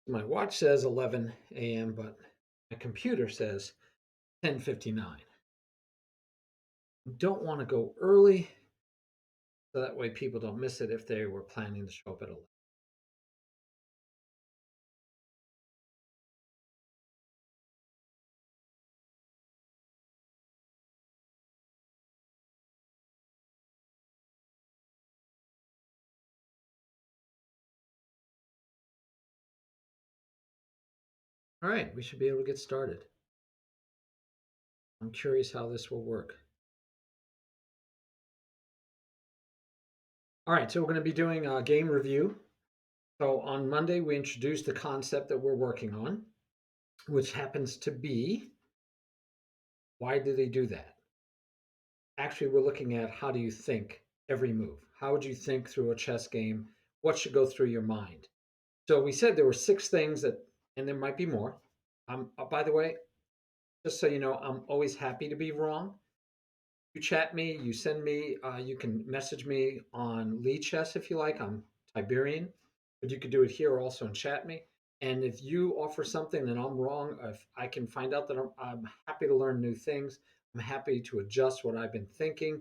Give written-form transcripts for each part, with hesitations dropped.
My watch says 11 a.m., but my computer says 10:59. Don't want to go early so that way people don't miss it if they were planning to show up at 11. All right, we should be able to get started. I'm curious how this will work. All right, so we're going to be doing a game review. So on Monday, we introduced the concept that we're working on, which happens to be why do they do that? Actually, we're looking at how do you think every move? How would you think through a chess game? What should go through your mind? So we said there were six things that, and there might be more. By the way, just so you know, I'm always happy to be wrong. You chat me, you send me, you can message me on Lee Chess if you like. I'm Tiberian, but you could do it here also and chat me. And if you offer something that I'm wrong, if I can find out that I'm happy to learn new things, I'm happy to adjust what I've been thinking.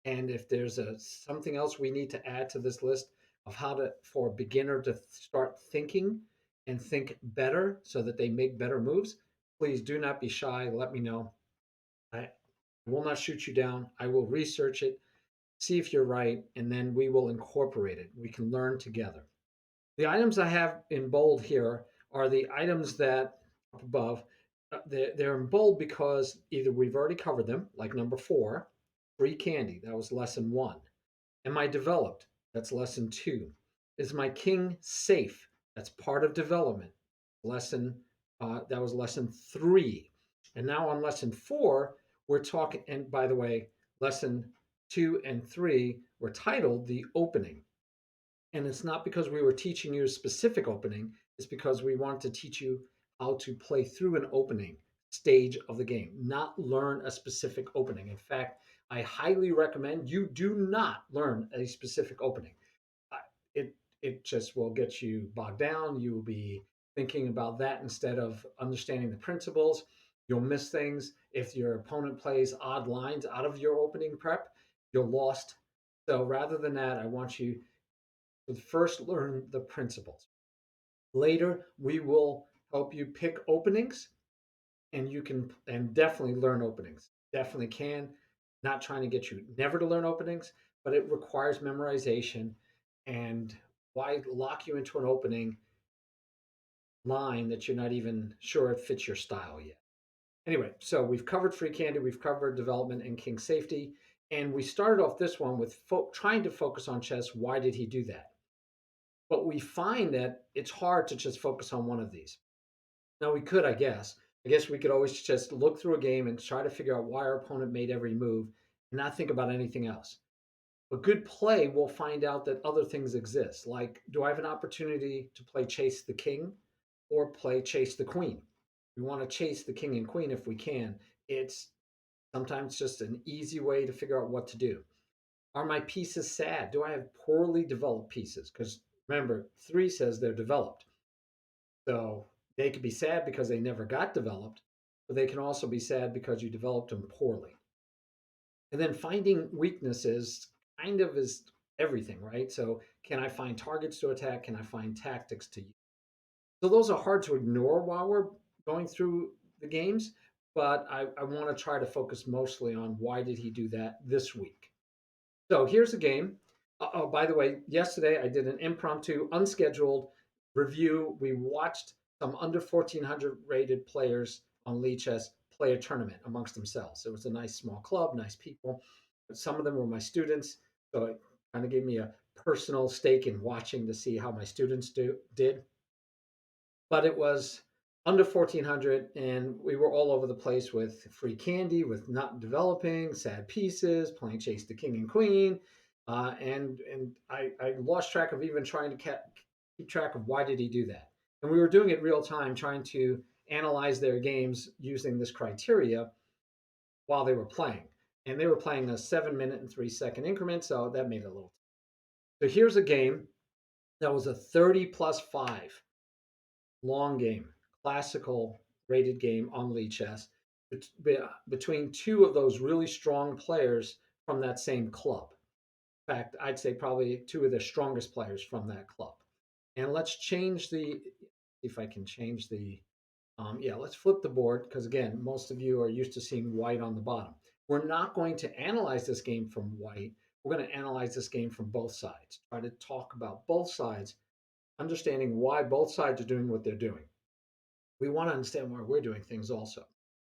And if there's something else we need to add to this list of how to for a beginner to start thinking and think better so that they make better moves, please do not be shy. Let me know. I will not shoot you down. I will research it, see if you're right, and then we will incorporate it. We can learn together. The items I have in bold here are the items that up above. They're in bold because either we've already covered them, like number 4, free candy. That was lesson 1. Am I developed? That's lesson 2. Is my king safe? That's part of development. Lesson that was lesson 3. And now on lesson 4, we're talking. And by the way, lesson 2 and 3 were titled the opening. And it's not because we were teaching you a specific opening, it's because we want to teach you how to play through an opening stage of the game, not learn a specific opening. In fact, I highly recommend you do not learn a specific opening. It it just will get you bogged down. You will be thinking about that instead of understanding the principles. You'll miss things. If your opponent plays odd lines out of your opening prep, you're lost. So rather than that, I want you to first learn the principles. Later, we will help you pick openings and you can and definitely learn openings. Definitely can. Not trying to get you never to learn openings, but it requires memorization. And why lock you into an opening line that you're not even sure it fits your style yet? Anyway, so we've covered free candy, we've covered development and king safety, and we started off this one with trying to focus on chess. Why did he do that? But we find that it's hard to just focus on one of these. Now we could, I guess. I guess we could always just look through a game and try to figure out why our opponent made every move and not think about anything else. But good play will find out that other things exist. Like, do I have an opportunity to play chase the king or play chase the queen? We want to chase the king and queen if we can. It's sometimes just an easy way to figure out what to do. Are my pieces sad? Do I have poorly developed pieces? Because remember, 3 says they're developed. So they could be sad because they never got developed, but they can also be sad because you developed them poorly. And then finding weaknesses kind of is everything, right? So can I find targets to attack? Can I find tactics to use? So those are hard to ignore while we're going through the games, but I want to try to focus mostly on why did he do that this week. So here's a game. Oh, by the way, yesterday I did an impromptu, unscheduled review. We watched some under 1400 rated players on Lee Chess play a tournament amongst themselves. It was a nice small club, nice people. Some of them were my students, so it kind of gave me a personal stake in watching to see how my students did. But it was under 1400 and we were all over the place with free candy, with not developing, sad pieces, playing chase the king and queen. And I lost track of even trying to keep track of why did he do that. And we were doing it real time, trying to analyze their games using this criteria while they were playing. And they were playing a 7 minute and 3 second increment, so that made it a little. So here's a game that was a 30 plus 5. long game, classical rated game on Lee chess between two of those really strong players from that same club. In fact, I'd say probably two of the strongest players from that club. And let's change the, if I can change the, yeah, let's flip the board because again, most of you are used to seeing white on the bottom. We're not going to analyze this game from white. We're going to analyze this game from both sides, try to talk about both sides, understanding why both sides are doing what they're doing. We want to understand why we're doing things also.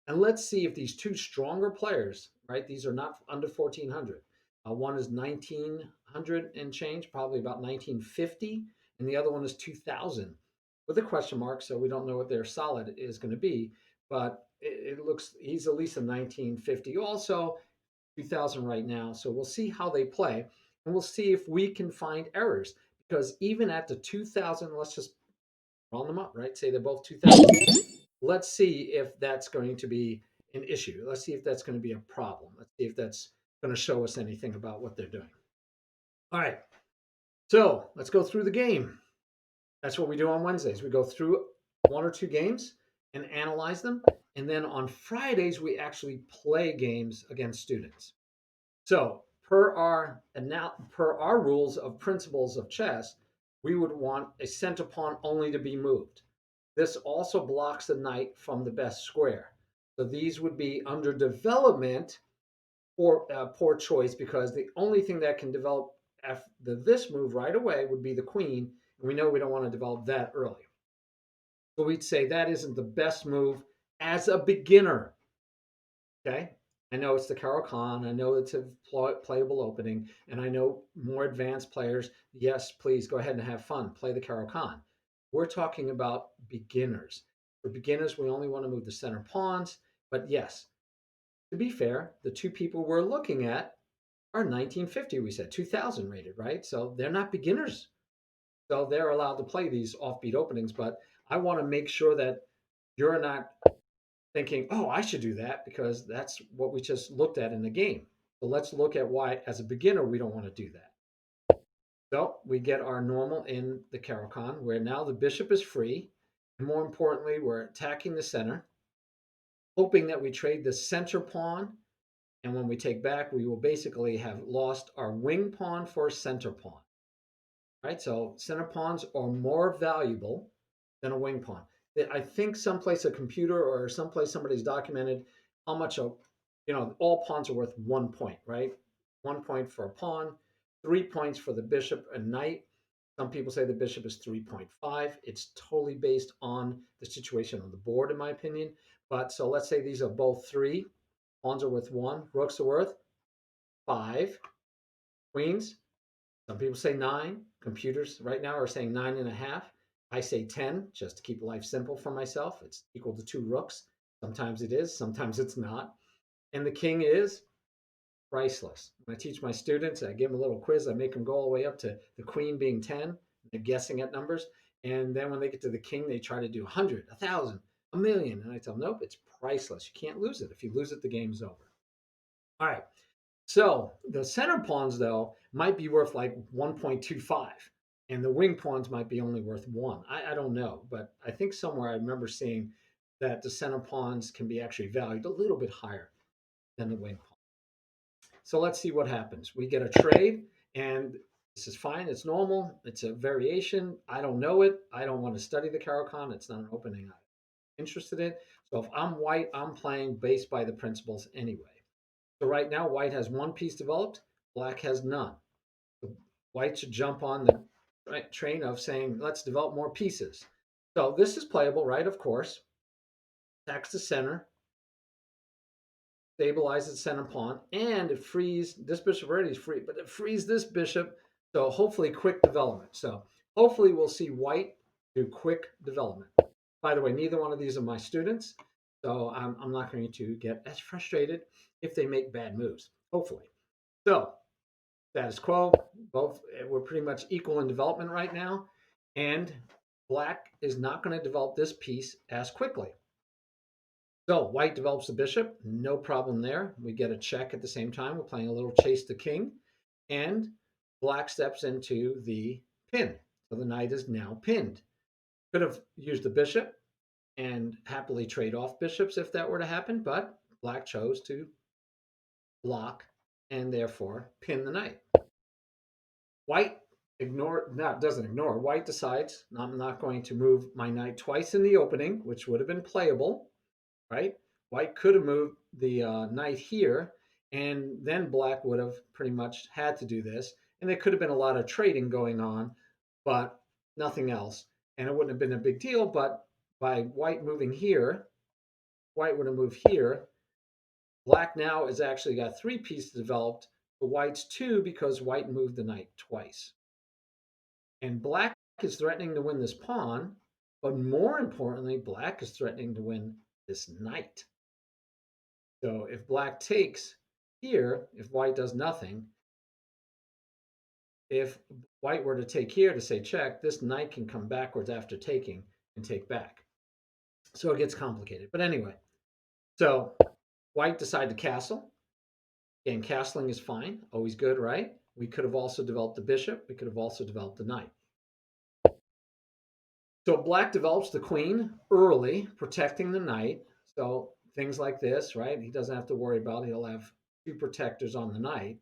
And let's see if these two stronger players, right? These are not under 1400. One is 1900 and change, probably about 1950, and the other one is 2000 with a question mark. So we don't know what their solid is going to be, but it looks he's at least a 1950 also, 2000 right now. So we'll see how they play and we'll see if we can find errors because even at the 2000, let's just round them up, right? Say they're both 2000. Let's see if that's going to be an issue. Let's see if that's going to be a problem. Let's see if that's going to show us anything about what they're doing. All right. So let's go through the game. That's what we do on Wednesdays. We go through one or two games and analyze them. And then on Fridays, we actually play games against students. So per our rules of principles of chess, we would want a center pawn only to be moved. This also blocks the knight from the best square. So these would be under development or poor choice because the only thing that can develop after this move right away would be the queen. And we know we don't want to develop that early. So we'd say that isn't the best move as a beginner. Okay. I know it's the Caro-Kann. I know it's a playable opening. And I know more advanced players, yes, please go ahead and have fun. Play the Caro-Kann. We're talking about beginners. For beginners, we only want to move the center pawns. But yes, to be fair, the two people we're looking at are 1950, we said, 2000 rated, right? So they're not beginners. So they're allowed to play these offbeat openings. But I want to make sure that you're not thinking, oh, I should do that because that's what we just looked at in the game. So let's look at why, as a beginner, we don't want to do that. So we get our normal in the Caro-Kann, where now the bishop is free. And more importantly, we're attacking the center, hoping that we trade the center pawn. And when we take back, we will basically have lost our wing pawn for a center pawn. Right? So center pawns are more valuable than a wing pawn. I think someplace a computer or someplace somebody's documented how much all pawns are worth 1 point, right? 1 point for a pawn, 3 points for the bishop and knight. Some people say the bishop is 3.5. It's totally based on the situation on the board, in my opinion. But so let's say these are both 3. Pawns are worth 1. Rooks are worth 5. Queens, some people say 9. Computers right now are saying 9.5. I say 10 just to keep life simple for myself. It's equal to 2 rooks. Sometimes it is, sometimes it's not. And the king is priceless. When I teach my students, I give them a little quiz. I make them go all the way up to the queen being 10. They're guessing at numbers. And then when they get to the king, they try to do 100, 1,000, a million. And I tell them, nope, it's priceless. You can't lose it. If you lose it, the game's over. All right. So the center pawns, though, might be worth like 1.25, and the wing pawns might be only worth 1. I don't know, but I think somewhere I remember seeing that the center pawns can be actually valued a little bit higher than the wing pawn. So let's see what happens. We get a trade, and this is fine. It's normal. It's a variation. I don't know it. I don't want to study the Caro-Kann. It's not an opening I'm interested in. So if I'm white, I'm playing based by the principles anyway. So right now, white has 1 piece developed, black has none. So white should jump on the train of saying, let's develop more pieces. So this is playable, right? Of course. Attacks the center, stabilizes center pawn, and it frees, this bishop already is free, but it frees this bishop. So hopefully quick development. So hopefully we'll see white do quick development. By the way, neither one of these are my students. So I'm not going to get as frustrated if they make bad moves, hopefully. So status quo, both we're pretty much equal in development right now. And black is not going to develop this piece as quickly. So white develops the bishop, no problem there. We get a check at the same time. We're playing a little chase the king. And black steps into the pin. So the knight is now pinned. Could have used the bishop and happily trade off bishops if that were to happen, but black chose to block and therefore pin the knight. White doesn't ignore. White decides I'm not going to move my knight twice in the opening, which would have been playable, right? White could have moved the knight here, and then black would have pretty much had to do this, and there could have been a lot of trading going on, but nothing else, and it wouldn't have been a big deal. But by white moving here, white would have moved here. Black now has actually got 3 pieces developed, but white's 2 because white moved the knight twice. And black is threatening to win this pawn, but more importantly, black is threatening to win this knight. So if black takes here, if white does nothing, if white were to take here to say check, this knight can come backwards after taking and take back. So it gets complicated. But anyway, so white decided to castle. Again, castling is fine, always good, right? We could have also developed the bishop. We could have also developed the knight. So black develops the queen early, protecting the knight. So things like this, right? He doesn't have to worry about it. He'll have 2 protectors on the knight.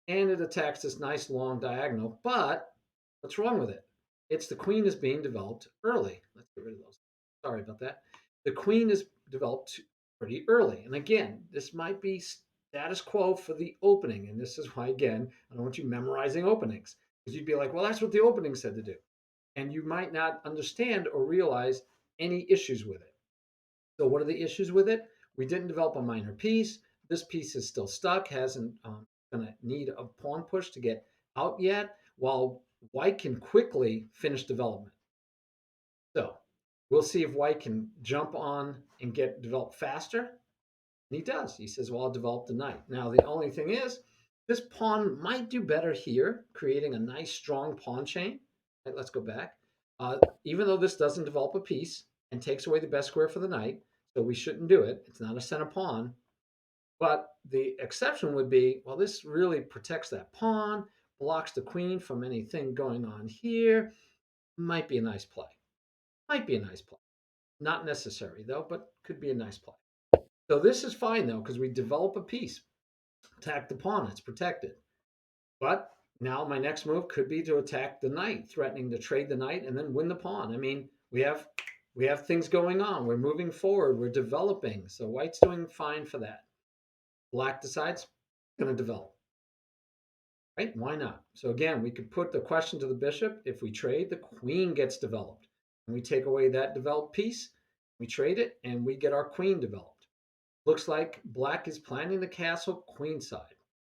And it attacks this nice long diagonal. But what's wrong with it? It's the queen is being developed early. Let's get rid of those. Sorry about that. The queen is developed pretty early. And again, this might be status quo for the opening. And this is why, again, I don't want you memorizing openings. Because you'd be like, well, that's what the opening said to do. And you might not understand or realize any issues with it. So, what are the issues with it? We didn't develop a minor piece. This piece is still stuck, hasn't going to need a pawn push to get out yet, while white can quickly finish development. So, we'll see if white can jump on and get developed faster. And he does. He says, well, I'll develop the knight. Now, the only thing is, this pawn might do better here, creating a nice, strong pawn chain. Right, let's go back. Even though this doesn't develop a piece and takes away the best square for the knight, so we shouldn't do it. It's not a center pawn. But the exception would be, well, this really protects that pawn, blocks the queen from anything going on here. Might be a nice play. Might be a nice play. Not necessary, though, but could be a nice play. So this is fine, though, because we develop a piece. Attack the pawn, it's protected. But now my next move could be to attack the knight, threatening to trade the knight and then win the pawn. I mean, we have things going on. We're moving forward. We're developing. So white's doing fine for that. Black decides going to develop. Right? Why not? So again, we could put the question to the bishop. If we trade, the queen gets developed. And we take away that developed piece, we trade it, and we get our queen developed. Looks like black is planning the castle queenside.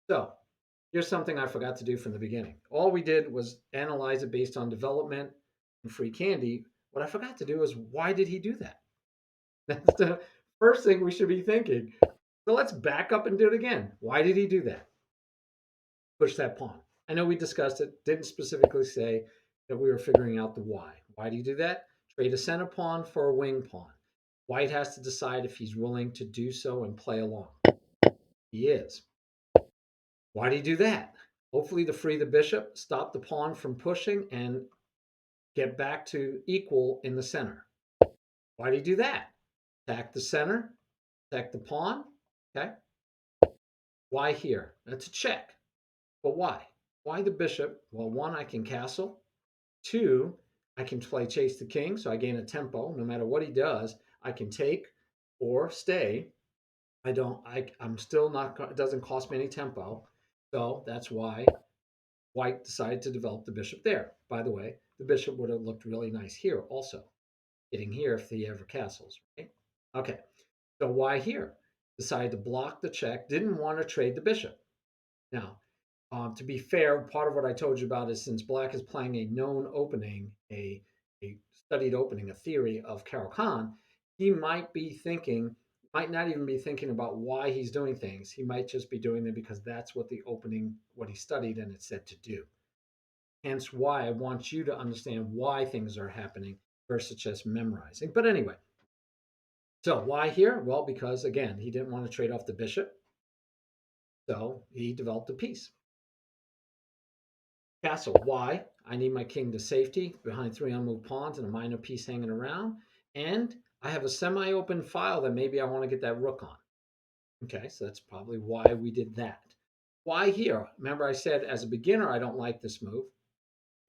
So here's something I forgot to do from the beginning. All we did was analyze it based on development and free candy. What I forgot to do is why did he do that? That's the first thing we should be thinking. So let's back up and do it again. Why did he do that? Push that pawn. I know we discussed it, didn't specifically say that we were figuring out the why. Why do you do that? Trade a center pawn for a wing pawn. White has to decide if he's willing to do so and play along. He is. Why do you do that? Hopefully to free the bishop, stop the pawn from pushing, and get back to equal in the center. Why do you do that? Attack the center, attack the pawn. Okay. Why here? That's a check. But why? Why the bishop? Well, one, I can castle. Two, I can play chase the king, so I gain a tempo. No matter what he does, I can take or stay. I'm still not, it doesn't cost me any tempo. So that's why white decided to develop the bishop there. By the way, the bishop would have looked really nice here also, getting here if he ever castles, right? Okay, so why here? Decided to block the check, didn't want to trade the bishop. Now, to be fair, part of what I told you about is since black is playing a known opening, a studied opening, a theory of Caro-Kann, he might be thinking, might not even be thinking about why he's doing things. He might just be doing them because that's what the opening, what he studied and it said to do. Hence why I want you to understand why things are happening versus just memorizing. But anyway, so why here? Well, because again, he didn't want to trade off the bishop. So he developed a piece. Castle, why? I need my king to safety behind three unmoved pawns and a minor piece hanging around. And I have a semi-open file that maybe I want to get that rook on. Okay, so that's probably why we did that. Why here? Remember I said as a beginner, I don't like this move.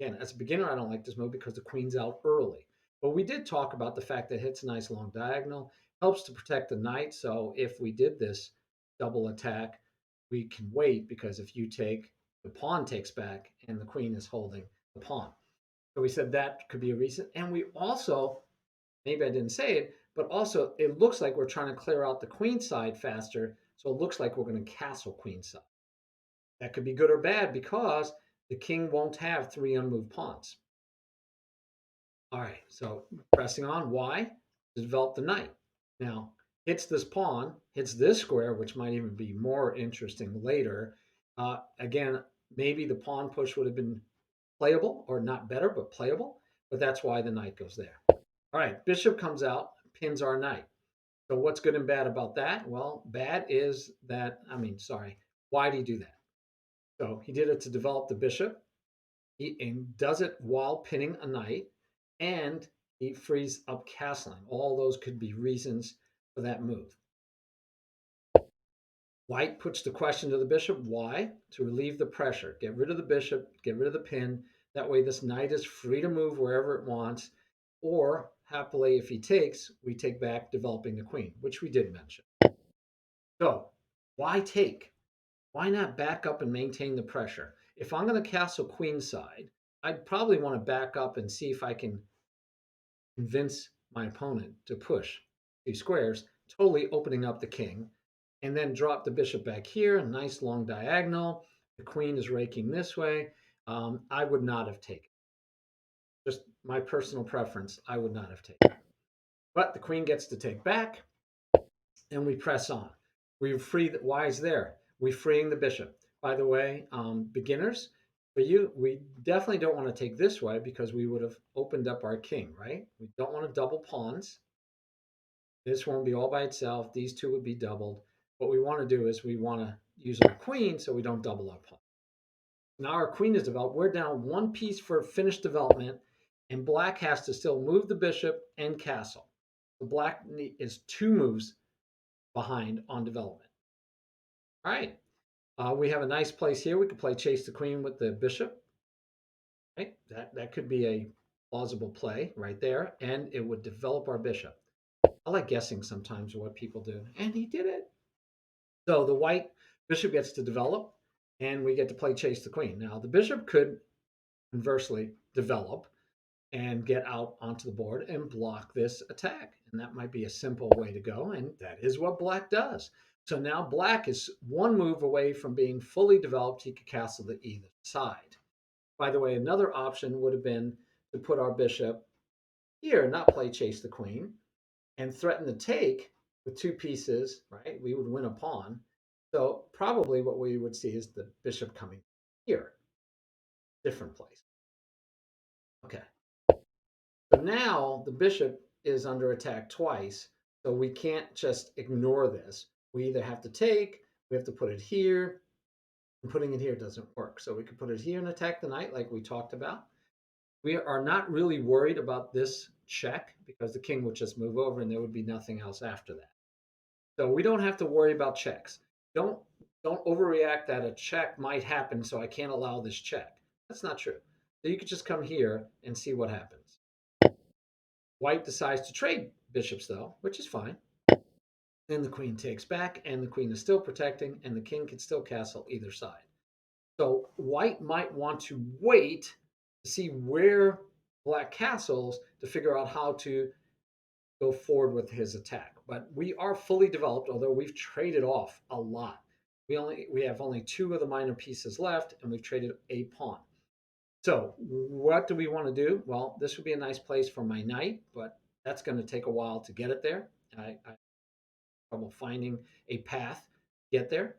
Again, as a beginner, I don't like this move because the queen's out early. But we did talk about the fact that it hits a nice long diagonal, helps to protect the knight. So if we did this double attack, we can wait because if you take, the pawn takes back and the queen is holding the pawn. So we said that could be a reason. And we also, maybe I didn't say it, but also it looks like we're trying to clear out the queen side faster. So it looks like we're going to castle queen side. That could be good or bad because the king won't have three unmoved pawns. All right, so pressing on, why? To develop the knight. Now, hits this pawn, hits this square, which might even be more interesting later. Again, maybe the pawn push would have been playable, or not better, but playable, but that's why the knight goes there. All right, bishop comes out, pins our knight. So what's good and bad about that? Well, bad is that, sorry, why did he do that? So he did it to develop the bishop. He does it while pinning a knight, and he frees up castling. All those could be reasons for that move. White puts the question to the bishop. Why? To relieve the pressure. Get rid of the bishop, get rid of the pin. That way this knight is free to move wherever it wants. Or happily, if he takes, we take back developing the queen, which we did mention. So why take? Why not back up and maintain the pressure? If I'm going to castle queenside, I'd probably want to back up and see if I can convince my opponent to push two squares, totally opening up the king, and then drop the bishop back here, a nice long diagonal. The queen is raking this way. I would not have taken. Just my personal preference, I would not have taken. But the queen gets to take back, and we press on. We free the, why is there? We freeing the bishop. By the way, beginners, for you, we definitely don't want to take this way because we would have opened up our king, right? We don't want to double pawns. This won't be all by itself. These two would be doubled. What we want to do is we want to use our queen so we don't double our pawn. Now our queen is developed. We're down one piece for finished development, and black has to still move the bishop and castle. The black is two moves behind on development. All right. We have a nice place here. We could play chase the queen with the bishop. Right? That could be a plausible play right there, and it would develop our bishop. I like guessing sometimes what people do, and he did it. So the white bishop gets to develop, and we get to play chase the queen. Now the bishop could conversely develop and get out onto the board and block this attack. And that might be a simple way to go. And that is what black does. So now black is one move away from being fully developed. He could castle to either side. By the way, another option would have been to put our bishop here, not play chase the queen, and threaten to take with two pieces, right? We would win a pawn. So probably what we would see is the bishop coming here, different place. Okay. So now the bishop is under attack twice. So we can't just ignore this. We either have to take, we have to put it here, and putting it here doesn't work. So we could put it here and attack the knight like we talked about. We are not really worried about this check because the king would just move over and there would be nothing else after that. So we don't have to worry about checks. Don't don't overreact that a check might happen, so I can't allow this check. That's not true. So you could just come here and see what happens. White decides to trade bishops though, which is fine. Then the queen takes back, and the queen is still protecting, and the king can still castle either side. So white might want to wait to see where black castles to figure out how to go forward with his attack. But we are fully developed, although we've traded off a lot. We have only two of the minor pieces left, and we've traded a pawn. So what do we want to do? Well, this would be a nice place for my knight, but that's going to take a while to get it there. I have trouble finding a path to get there.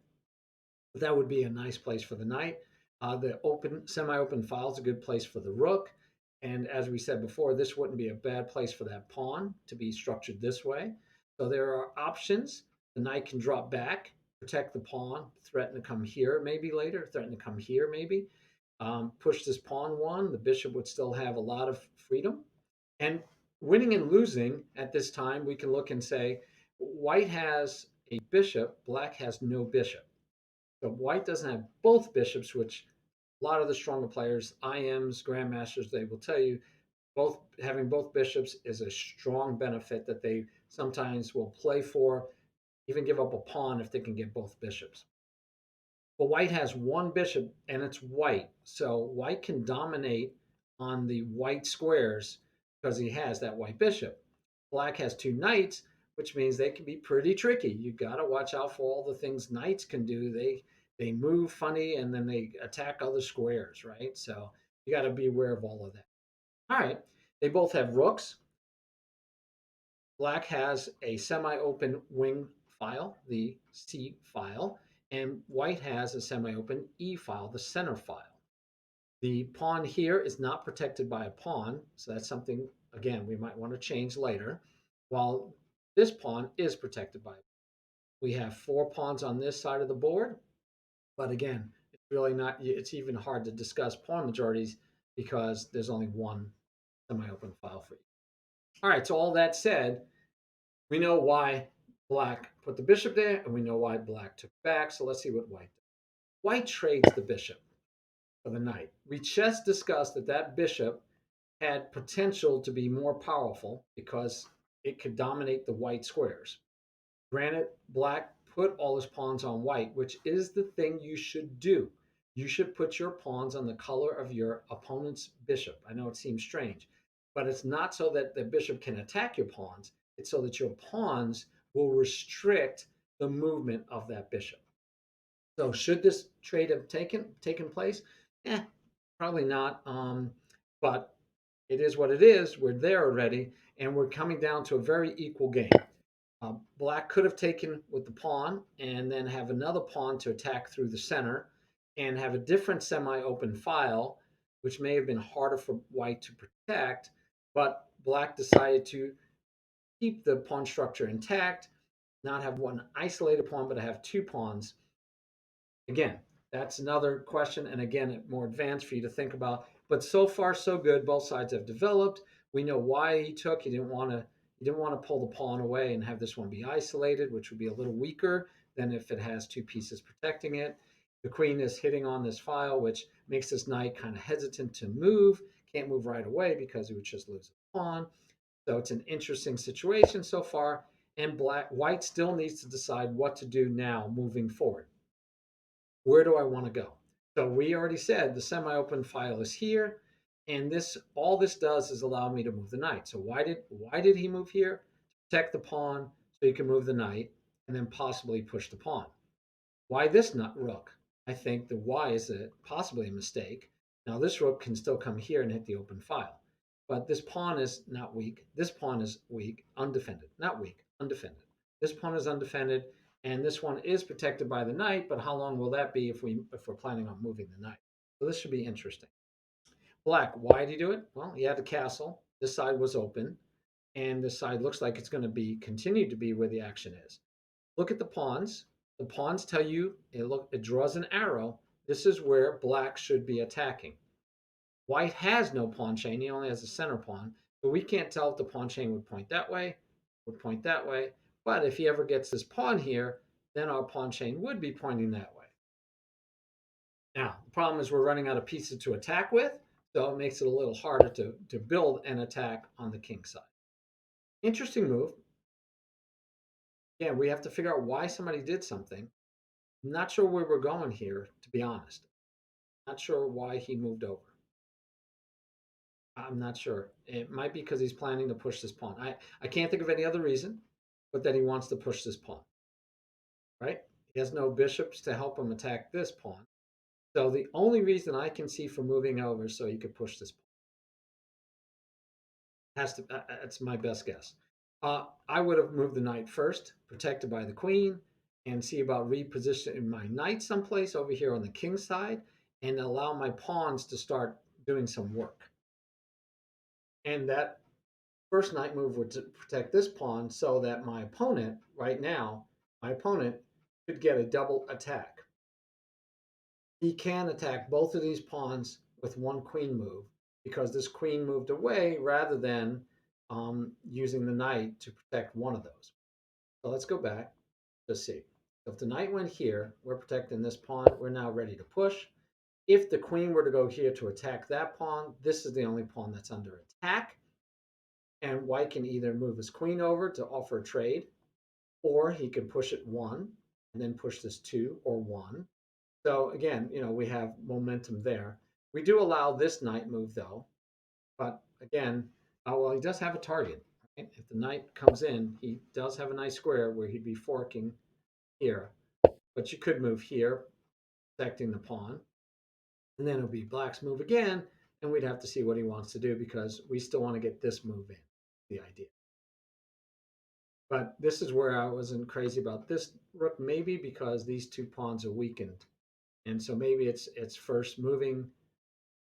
But that would be a nice place for the knight. The semi-open file is a good place for the rook. And as we said before, this wouldn't be a bad place for that pawn to be structured this way. So there are options. The knight can drop back, protect the pawn, threaten to come here maybe later, threaten to come here maybe. Push this pawn one, the bishop would still have a lot of freedom. And winning and losing at this time, we can look and say white has a bishop, black has no bishop. So white doesn't have both bishops, which a lot of the stronger players, IMs, grandmasters, they will tell you both having both bishops is a strong benefit that they sometimes will play for, even give up a pawn if they can get both bishops. But white has one bishop and it's white. So white can dominate on the white squares because he has that white bishop. Black has two knights, which means they can be pretty tricky. You got to watch out for all the things knights can do. They move funny and then they attack other squares, right? So you got to be aware of all of that. All right. They both have rooks. Black has a semi-open wing file, the C file, and white has a semi-open E file, the center file. The pawn here is not protected by a pawn, so that's something, again, we might want to change later, while this pawn is protected by. We have four pawns on this side of the board, but again, it's really not, it's even hard to discuss pawn majorities because there's only one semi-open file for you. All right, so all that said, we know why black put the bishop there, and we know why black took back. So let's see what white did. White trades the bishop for the knight. We just discussed that that bishop had potential to be more powerful because it could dominate the white squares. Granted, black put all his pawns on white, which is the thing you should do. You should put your pawns on the color of your opponent's bishop. I know it seems strange, but it's not so that the bishop can attack your pawns. It's so that your pawns will restrict the movement of that bishop. So should this trade have taken place? Probably not. But it is what it is. We're there already, and we're coming down to a very equal game. Black could have taken with the pawn and then have another pawn to attack through the center and have a different semi-open file, which may have been harder for white to protect, but black decided to keep the pawn structure intact, not have one isolated pawn, but have two pawns. Again, that's another question, and again, more advanced for you to think about. But so far, so good. Both sides have developed. We know why he took. He didn't want to pull the pawn away and have this one be isolated, which would be a little weaker than if it has two pieces protecting it. The queen is hitting on this file, which makes this knight kind of hesitant to move. Can't move right away because he would just lose a pawn. So it's an interesting situation so far. And white still needs to decide what to do now moving forward. Where do I want to go? So we already said the semi-open file is here, and this all this does is allow me to move the knight. So why did he move here? Protect the pawn so he can move the knight and then possibly push the pawn. Why this nut rook? I think the why is possibly a mistake. Now this rook can still come here and hit the open file. But this pawn is not weak. This pawn is weak, undefended. Not weak, undefended. This pawn is undefended, and this one is protected by the knight, but how long will that be if we're planning on moving the knight? So this should be interesting. Black, why did he do it? Well, he had the castle. This side was open, and this side looks like it's going to be continue to be where the action is. Look at the pawns. The pawns tell you it draws an arrow. This is where black should be attacking. White has no pawn chain. He only has a center pawn. So we can't tell if the pawn chain would point that way, would point that way. But if he ever gets this pawn here, then our pawn chain would be pointing that way. Now, the problem is we're running out of pieces to attack with, so it makes it a little harder to build an attack on the king side. Interesting move. Again, we have to figure out why somebody did something. I'm not sure where we're going here, to be honest. Not sure why he moved over. I'm not sure. It might be because he's planning to push this pawn. I can't think of any other reason, but that he wants to push this pawn, right? He has no bishops to help him attack this pawn. So the only reason I can see for moving over is so he could push this pawn. Has to. That's my best guess. I would have moved the knight first, protected by the queen, and see about repositioning my knight someplace over here on the king side, and allow my pawns to start doing some work. And that first knight move would protect this pawn so that my opponent, right now, my opponent could get a double attack. he can attack both of these pawns with one queen move because this queen moved away rather than using the knight to protect one of those. So let's go back to see. So if the knight went here, we're protecting this pawn. We're now ready to push. If the queen were to go here to attack that pawn, this is the only pawn that's under attack. And white can either move his queen over to offer a trade, or he could push it one and then push this two or one. So again, we have momentum there. We do allow this knight move though, but again, well, he does have a target. Right? If the knight comes in, he does have a nice square where he'd be forking here. But you could move here, protecting the pawn, and then it'll be black's move again, and we'd have to see what he wants to do because we still want to get this move in, the idea. But this is where I wasn't crazy about this rook, maybe because these two pawns are weakened. And so maybe it's first moving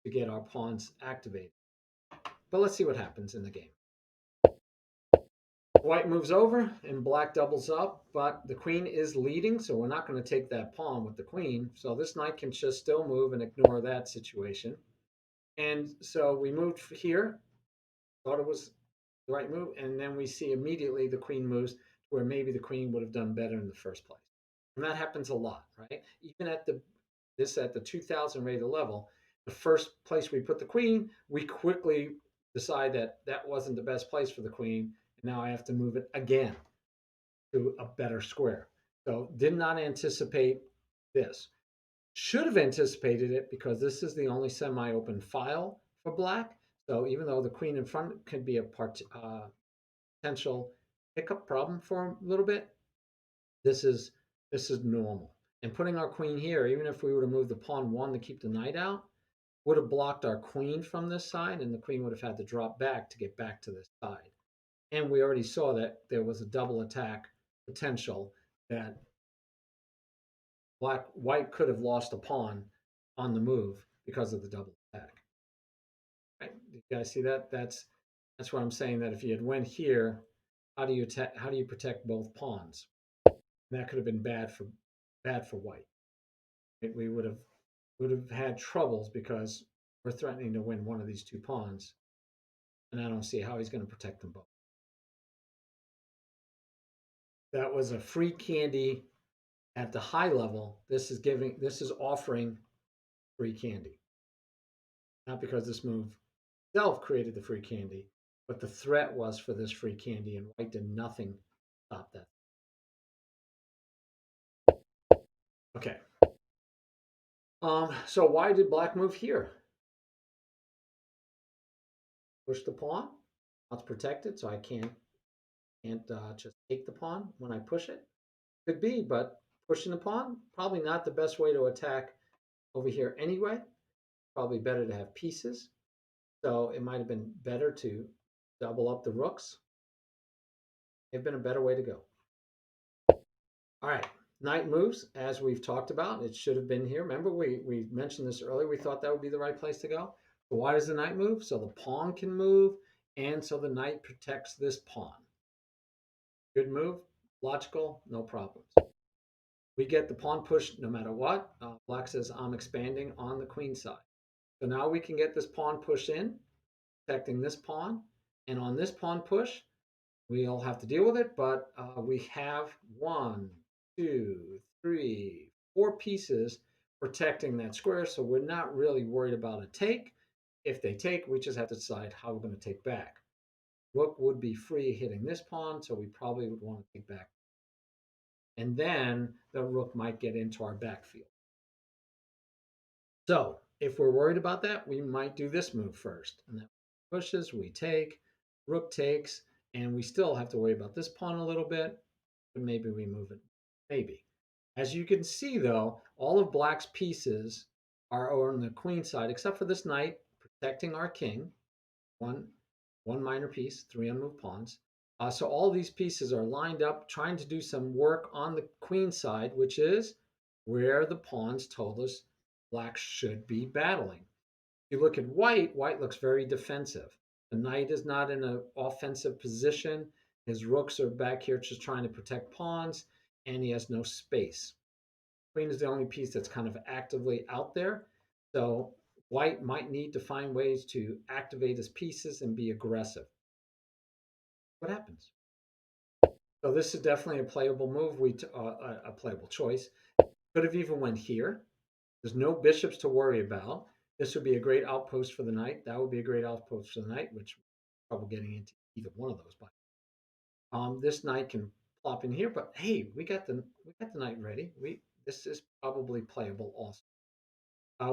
to get our pawns activated. But let's see what happens in the game. White moves over and black doubles up, but the queen is leading, so we're not going to take that pawn with the queen. So this knight can just still move and ignore that situation. And so we moved here, thought it was the right move, and then we see immediately the queen moves where maybe the queen would have done better in the first place. And that happens a lot, right? Even at the 2000 rated level, the first place we put the queen, we quickly decide that that wasn't the best place for the queen, and now I have to move it again to a better square. So did not anticipate this. Should have anticipated it because this is the only semi-open file for black. So even though the queen in front could be a potential hiccup problem for him a little bit, this is normal. And putting our queen here, even if we were to move the pawn one to keep the knight out, would have blocked our queen from this side, and the queen would have had to drop back to get back to this side. And we already saw that there was a double attack potential that white could have lost a pawn on the move because of the double attack. Right? You guys see that? That's what I'm saying. That if you had went here, how do you protect both pawns? And that could have been bad for white. We would have had troubles because we're threatening to win one of these two pawns, and I don't see how he's going to protect them both. That was a free candy at the high level. This is offering free candy. Not because this move itself created the free candy, but the threat was for this free candy, and white did nothing to stop that. Okay. So why did black move here? Push the pawn. It's protected, so I can't just take the pawn when I push it. Could be, but pushing the pawn probably not the best way to attack over here anyway. Probably better to have pieces. So it might have been better to double up the rooks. It'd been a better way to go. All right, knight moves, as we've talked about. It should have been here. Remember, we mentioned this earlier. We thought that would be the right place to go. So why does the knight move? So the pawn can move, and so the knight protects this pawn. Good move, logical, no problems. We get the pawn pushed no matter what. Black says, I'm expanding on the queen side. So now we can get this pawn pushed in, protecting this pawn. And on this pawn push, we'll have to deal with it, but we have 1, 2, 3, 4 pieces protecting that square, so we're not really worried about a take. If they take, we just have to decide how we're going to take back. Rook would be free hitting this pawn, so we probably would want to take back. And then the rook might get into our backfield. So if we're worried about that, we might do this move first. And then pushes, we take, rook takes, and we still have to worry about this pawn a little bit, but maybe we move it. Maybe. As you can see, though, all of black's pieces are on the queen side, except for this knight protecting our king. One minor piece, 3 unmoved pawns. So all these pieces are lined up, trying to do some work on the queen side, which is where the pawns told us black should be battling. If you look at white, white looks very defensive. The knight is not in an offensive position. His rooks are back here just trying to protect pawns, and he has no space. Queen is the only piece that's kind of actively out there. So white might need to find ways to activate his pieces and be aggressive. What happens? So this is definitely a playable move. A playable choice. Could have even went here. There's no bishops to worry about. This would be a great outpost for the knight. That would be a great outpost for the knight, which trouble getting into either one of those. But this knight can plop in here. But hey, we got the knight ready. This is probably playable also.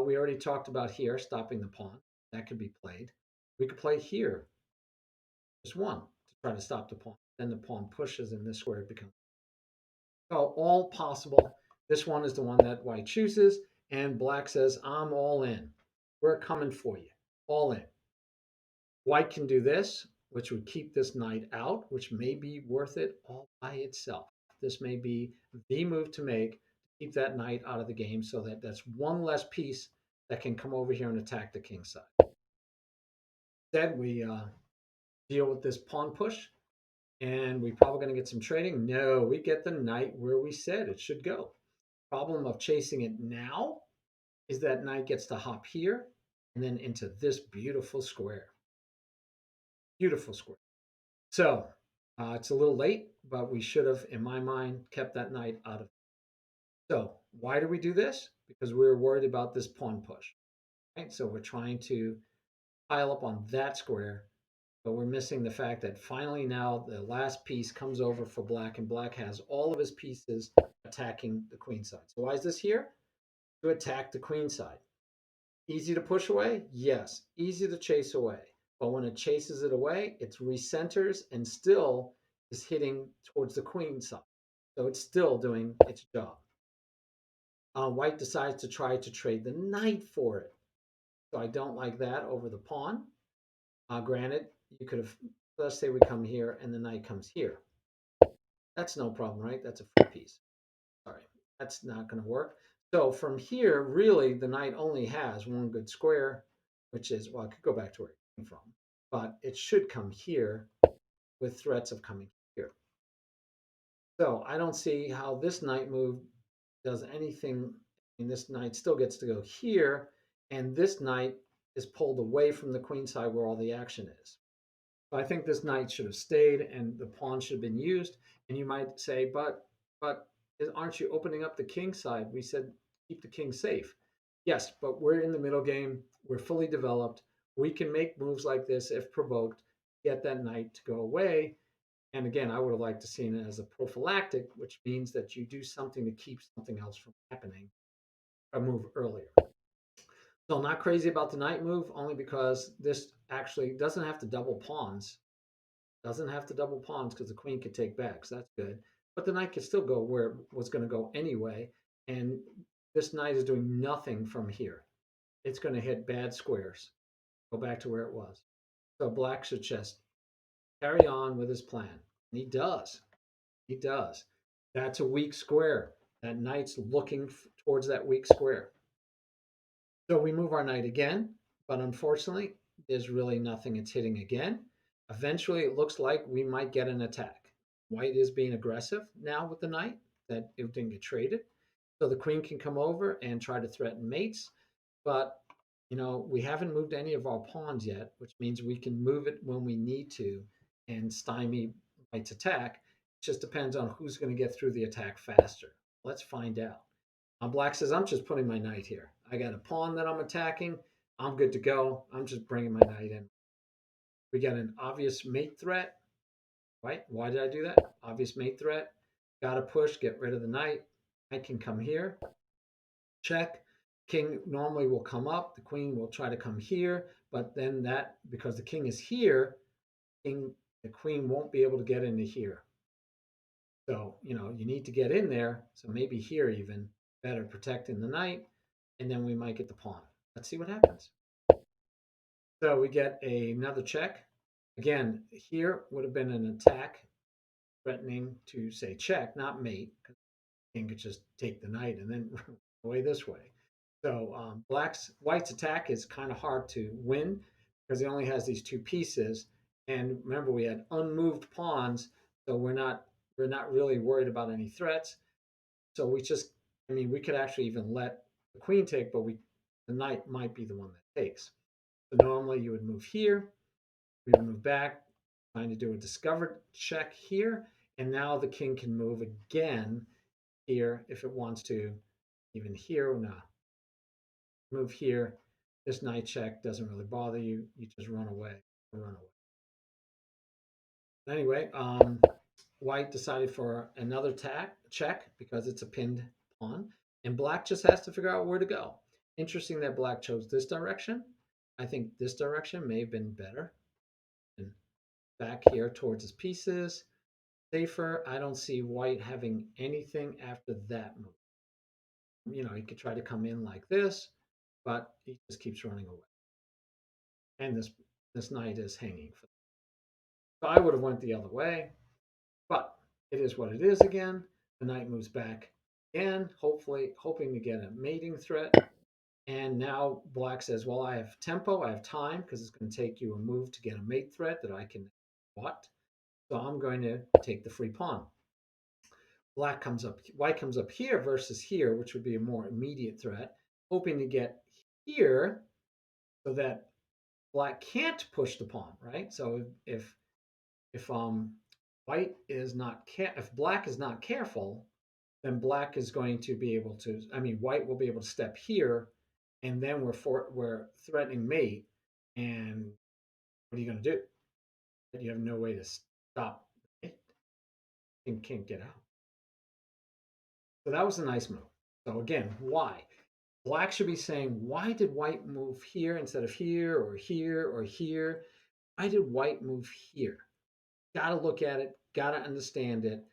We already talked about here stopping the pawn. That could be played. We could play here, just one, to try to stop the pawn. Then the pawn pushes, and this square becomes. So all possible. This one is the one that white chooses, and black says, I'm all in. We're coming for you. All in. White can do this, which would keep this knight out, which may be worth it all by itself. This may be the move to make to keep that knight out of the game so that that's one less piece that can come over here and attack the king side. Instead, we deal with this pawn push, and we probably going to get some trading. No, we get the knight where we said it should go. Problem of chasing it now is that knight gets to hop here and then into this beautiful square. Beautiful square. So it's a little late, but we should have, in my mind, kept that knight out of it. So why do we do this? Because we're worried about this pawn push. Right? So we're trying to pile up on that square, but we're missing the fact that finally now the last piece comes over for black, and black has all of his pieces attacking the queen side. So why is this here? To attack the queen side. Easy to push away? Yes. Easy to chase away. But when it chases it away, it recenters and still is hitting towards the queen side. So it's still doing its job. White decides to try to trade the knight for it. So I don't like that over the pawn. Granted, you could have, let's say we come here and the knight comes here. That's no problem, right? That's a free piece. Sorry, that's not going to work. So from here, really, the knight only has one good square, which is, well, I could go back to where it came from, but it should come here with threats of coming here. So I don't see how this knight move does anything. I mean, this knight still gets to go here, and this knight is pulled away from the queen side where all the action is. So I think this knight should have stayed and the pawn should have been used. And you might say, but aren't you opening up the king side? We said keep the king safe. Yes, but we're in the middle game. We're fully developed. We can make moves like this if provoked, get that knight to go away. And again, I would have liked to seen it as a prophylactic, which means that you do something to keep something else from happening, a move earlier. So I'm not crazy about the knight move, only because this actually doesn't have to double pawns. Doesn't have to double pawns because the queen could take back, so that's good. But the knight could still go where it was going to go anyway. And this knight is doing nothing from here. It's going to hit bad squares. Go back to where it was. So black should just carry on with his plan. And he does. He does. That's a weak square. That knight's looking towards that weak square. So we move our knight again, but unfortunately, there's really nothing it's hitting again. Eventually, it looks like we might get an attack. White is being aggressive now with the knight, that it didn't get traded. So the queen can come over and try to threaten mates. But, we haven't moved any of our pawns yet, which means we can move it when we need to and stymie white's attack. It just depends on who's going to get through the attack faster. Let's find out. Black says, I'm just putting my knight here. I got a pawn that I'm attacking. I'm good to go. I'm just bringing my knight in. We got an obvious mate threat, right? Why did I do that? Obvious mate threat. Got to push, get rid of the knight. Knight can come here. Check. King normally will come up. The queen will try to come here. But then because the king is here, the queen won't be able to get into here. So, you need to get in there. So maybe here even better protecting the knight. And then we might get the pawn. Let's see what happens. So we get another check. Again, here would have been an attack threatening to say check, not mate, because the king could just take the knight and then away this way. So white's attack is kind of hard to win because he only has these two pieces. And remember, we had unmoved pawns, so we're not really worried about any threats. So we just I mean, we could actually even let the queen take, but the knight might be the one that takes. So normally you would move here, we would move back, trying to do a discovered check here, and now the king can move again here if it wants to, even here. No, move here. This knight check doesn't really bother you. You just run away, run away. Anyway, white decided for another check because it's a pinned pawn, and black just has to figure out where to go. Interesting that black chose this direction. I think this direction may have been better. And back here towards his pieces, safer. I don't see white having anything after that move. You know, he could try to come in like this, but he just keeps running away. And this knight is hanging. So I would have went the other way. But it is what it is again. The knight moves back again, hopefully hoping to get a mating threat. And now black says, well, I have tempo, I have time, because it's going to take you a move to get a mate threat that I can what? So I'm going to take the free pawn. White comes up here versus here, which would be a more immediate threat, hoping to get here so that black can't push the pawn, right? So if white is not if black is not careful, then black is going to be able to. I mean, white will be able to step here, and then we're threatening mate. And what are you going to do? You have no way to stop it. And can't get out. So that was a nice move. So again, why? Black should be saying, why did white move here instead of here or here or here? Why did white move here? Got to look at it, got to understand it.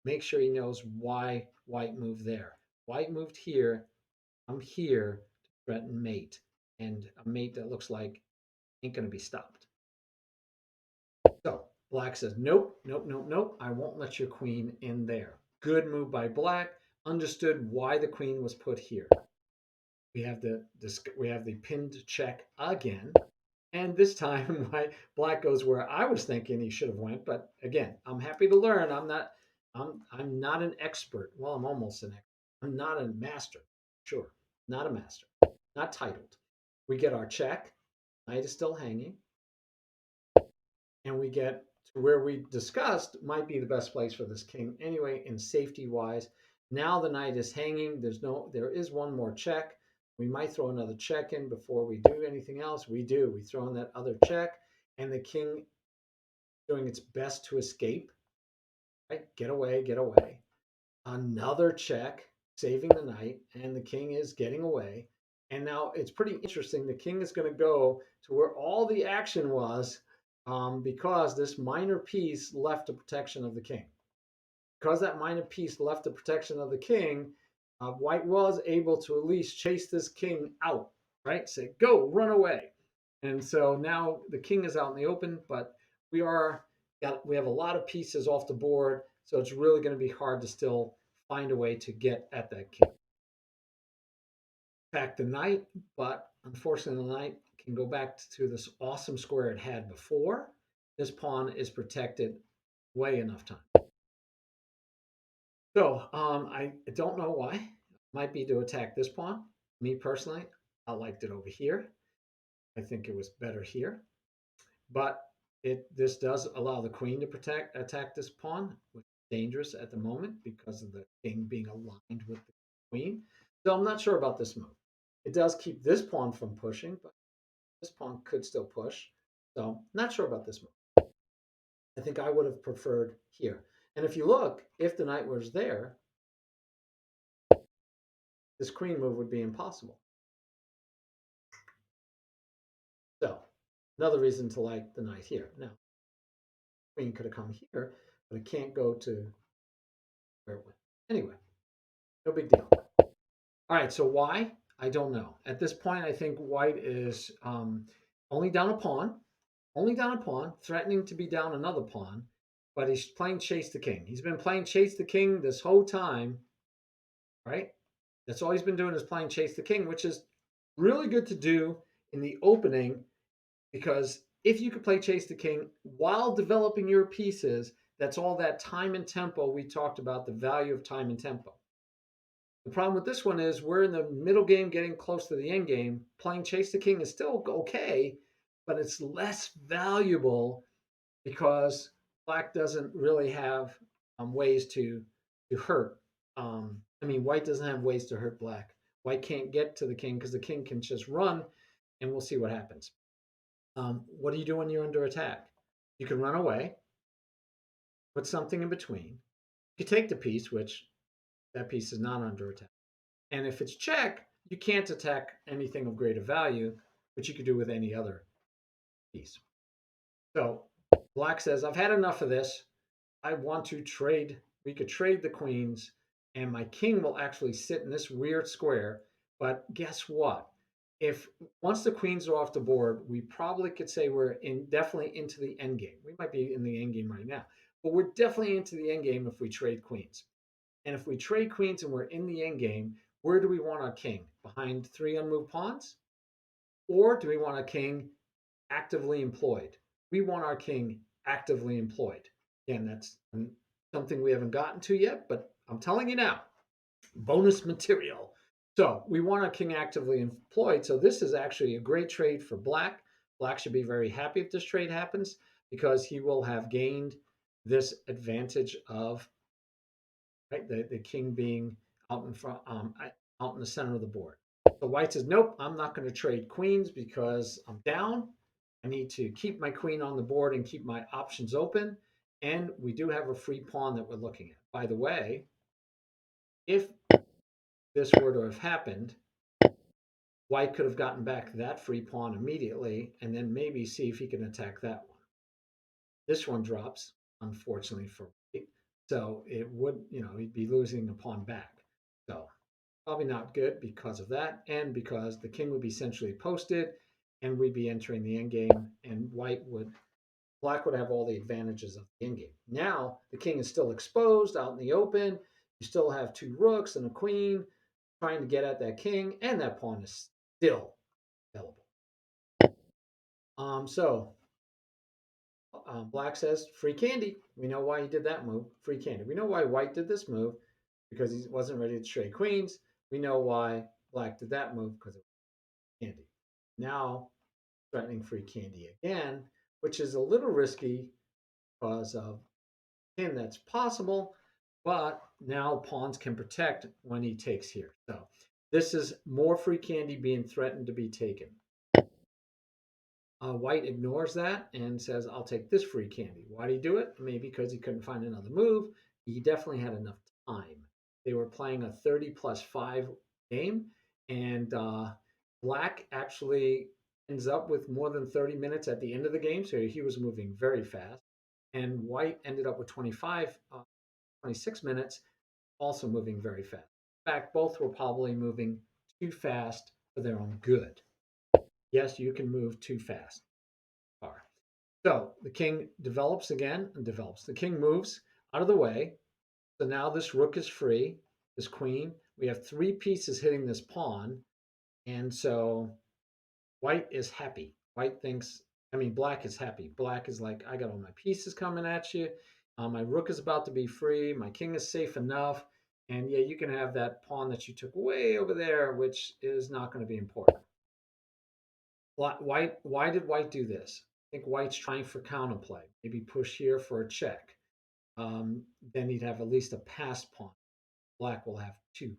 Make sure he knows why white moved there. White moved here. I'm here to threaten mate, and a mate that looks like ain't going to be stopped. So black says, nope, nope, nope, nope. I won't let your queen in there. Good move by black. Understood why the queen was put here. We have the pinned check again, and this time black goes where I was thinking he should have went. But again, I'm happy to learn. I'm not an expert. Well, I'm almost an expert. I'm not a master. Sure, not a master. Not titled. We get our check. Knight is still hanging, and we get to where we discussed might be the best place for this king anyway, in safety wise. Now the knight is hanging. There is one more check. We might throw another check in before we do anything else. We do. We throw in that other check, and the king doing its best to escape. Right? Get away, get away. Another check, saving the knight, and the king is getting away. And now it's pretty interesting. The king is going to go to where all the action was, because this minor piece left the protection of the king. Because that minor piece left the protection of the king, white was able to at least chase this king out, right? Say, go, run away. And so now the king is out in the open, but we have a lot of pieces off the board, so it's really going to be hard to still find a way to get at that king. Back the knight, but unfortunately the knight can go back to this awesome square it had before. This pawn is protected way enough time. So I don't know why. Might be to attack this pawn. Me personally, I liked it over here. I think it was better here. But this does allow the queen to attack this pawn, which is dangerous at the moment because of the king being aligned with the queen. So I'm not sure about this move. It does keep this pawn from pushing, but this pawn could still push. So not sure about this move. I think I would have preferred here. And if you look, if the knight was there, this queen move would be impossible. So another reason to like the knight here. Now, queen could have come here, but it can't go to where it went. Anyway, no big deal. All right, so why? I don't know. At this point, I think white is only down a pawn, threatening to be down another pawn, but he's playing chase the king. He's been playing chase the king this whole time, right? That's all he's been doing is playing chase the king, which is really good to do in the opening, because if you could play chase the king while developing your pieces, that's all that time and tempo we talked about, the value of time and tempo. The problem with this one is we're in the middle game getting close to the end game. Playing Chase the King is still okay, but it's less valuable because black doesn't really have ways to hurt. I mean, white doesn't have ways to hurt black. White can't get to the king because the king can just run, and we'll see what happens. What do you do when you're under attack? You can run away, put something in between. You take the piece, which that piece is not under attack. And if it's check, you can't attack anything of greater value, which you could do with any other piece. So black says, I've had enough of this. I want to trade. We could trade the queens, and my king will actually sit in this weird square. But guess what? If once the queens are off the board, we probably could say we're definitely into the end game. We might be in the end game right now, but we're definitely into the end game if we trade queens. And if we trade queens and we're in the end game, where do we want our king? Behind 3 unmoved pawns? Or do we want a king actively employed? We want our king actively employed. Again, that's something we haven't gotten to yet, but I'm telling you now, bonus material. So we want our king actively employed. So this is actually a great trade for black. Black should be very happy if this trade happens because he will have gained this advantage of right the king being out in front, out in the center of the board. So white says, nope, I'm not going to trade queens because I'm down. I need to keep my queen on the board and keep my options open. And we do have a free pawn that we're looking at. By the way, if this were to have happened, white could have gotten back that free pawn immediately and then maybe see if he can attack that one. This one drops, unfortunately for white. So it would, he'd be losing a pawn back. So probably not good because of that, and because the king would be centrally posted, and we'd be entering the endgame, and black would have all the advantages of the endgame. Now the king is still exposed out in the open. You still have 2 rooks and a queen trying to get at that king, and that pawn is still available. So black says free candy. We know why he did that move. Free candy. We know why white did this move because he wasn't ready to trade queens. We know why black did that move because it was candy. Now threatening free candy again, which is a little risky because of him. That's possible, but now pawns can protect when he takes here. So this is more free candy being threatened to be taken. White ignores that and says, I'll take this free candy. Why did he do it? Maybe because he couldn't find another move. He definitely had enough time. They were playing a 30 plus 5 game, and black actually ends up with more than 30 minutes at the end of the game, so he was moving very fast. And white ended up with 26 minutes, also moving very fast. In fact, both were probably moving too fast for their own good. Yes, you can move too fast. So the king develops again and develops. The king moves out of the way. So now this rook is free, this queen. We have 3 pieces hitting this pawn. And so white is happy. Black is happy. Black is like, I got all my pieces coming at you. My rook is about to be free. My king is safe enough. And yeah, you can have that pawn that you took way over there, which is not going to be important. Why did white do this? I think white's trying for counterplay. Maybe push here for a check. Then he'd have at least a passed pawn. Black will have 2.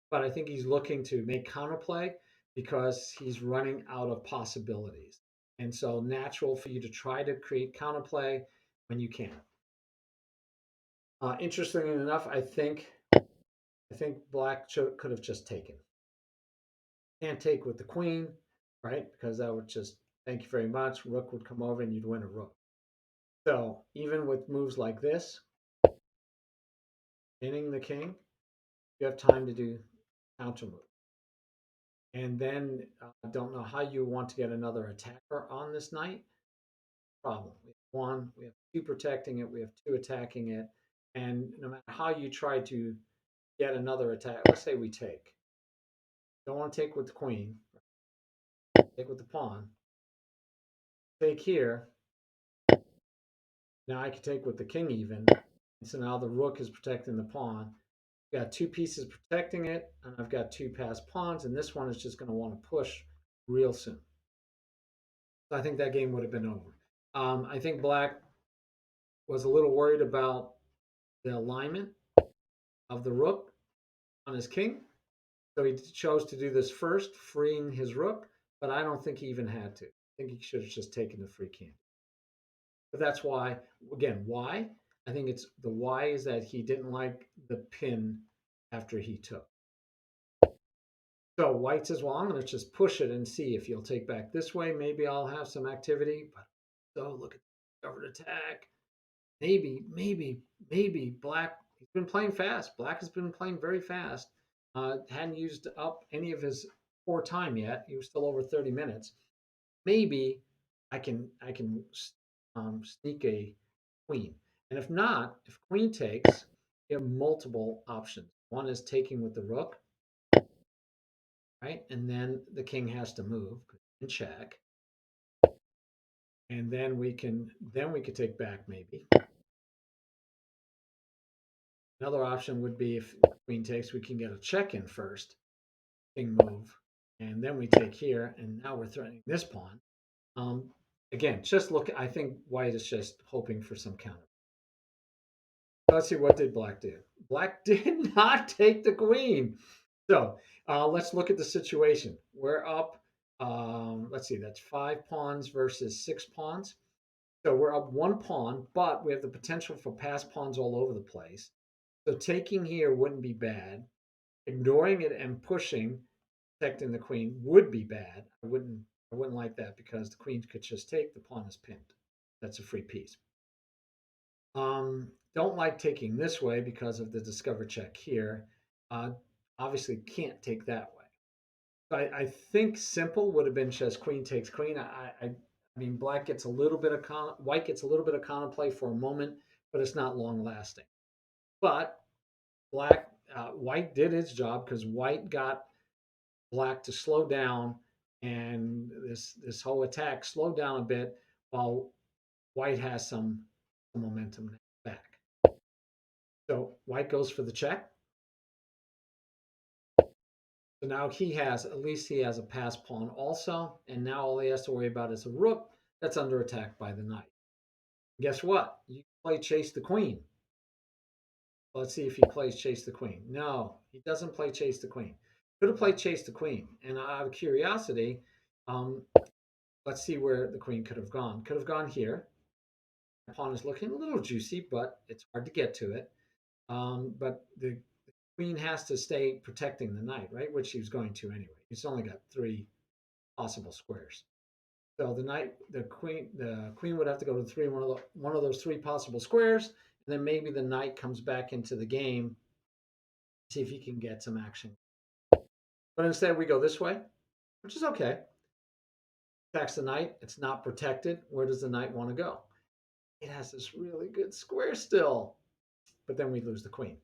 But I think he's looking to make counterplay because he's running out of possibilities. And so natural for you to try to create counterplay when you can. Interestingly enough, I think black could have just taken. Can't take with the queen, right? Because that would just, thank you very much. Rook would come over and you'd win a rook. So even with moves like this, pinning the king, you have time to do counter move. And then I don't know how you want to get another attacker on this knight. Problem. We have 1, we have 2 protecting it, we have 2 attacking it. And no matter how you try to get another attack, let's say we take. Don't want to take with the queen. Take with the pawn. Take here. Now I can take with the king even. And so now the rook is protecting the pawn. got two pieces protecting it, and I've got two passed pawns, and this one is just going to want to push real soon. So I think that game would have been over. I think Black was a little worried about the alignment of the rook on his king. So he chose to do this first, freeing his rook, but I don't think he even had to. I think he should have just taken the free candy. But that's why, again, why? I think it's the why is that he didn't like the pin after he took. So white says, well, I'm going to just push it and see if you'll take back this way. Maybe I'll have some activity. But so look at the covered attack. Maybe Black, he's been playing fast. Black has been playing very fast. Hadn't used up any of his core time yet. He was still over 30 minutes. Maybe I can sneak a queen. And if not, if queen takes, you have multiple options. One is taking with the rook, right? And then the king has to move and check. And then we could take back maybe. Another option would be if queen takes, we can get a check in first, king move, and then we take here, and now we're threatening this pawn. Um, Again, just look. I think white is just hoping for some counter. Let's see, what did Black do? Black did not take the queen. So let's look at the situation. We're up. Let's see, that's 5 pawns versus 6 pawns. So we're up 1 pawn, but we have the potential for pass pawns all over the place. So taking here wouldn't be bad. Ignoring it and pushing, protecting the queen would be bad. I wouldn't like that because the queen could just take, the pawn is pinned. That's a free piece. Don't like taking this way because of the discover check here. Uh, Obviously can't take that way. So I think simple would have been just queen takes queen. I mean, black gets a little bit of white gets a little bit of counter play for a moment, but it's not long lasting. But white did its job because white got black to slow down, and this whole attack slowed down a bit while white has some momentum back. So white goes for the check. So now at least he has a pass pawn also, and now all he has to worry about is a rook that's under attack by the knight. Guess what? You play chase the queen. Let's see if he plays chase the queen. No, he doesn't play chase the queen. Could have played chase the queen. And out of curiosity, um, let's see where the queen could have gone. Could have gone here. The pawn is looking a little juicy, but it's hard to get to it. But the queen has to stay protecting the knight, right? Which he was going to anyway. He's only got 3 possible squares. So the queen would have to go to one of those 3 possible squares, and then maybe the knight comes back into the game, see if he can get some action. But instead, we go this way, which is okay. Attacks the knight. It's not protected. Where does the knight want to go? It has this really good square still, but then we lose the queen.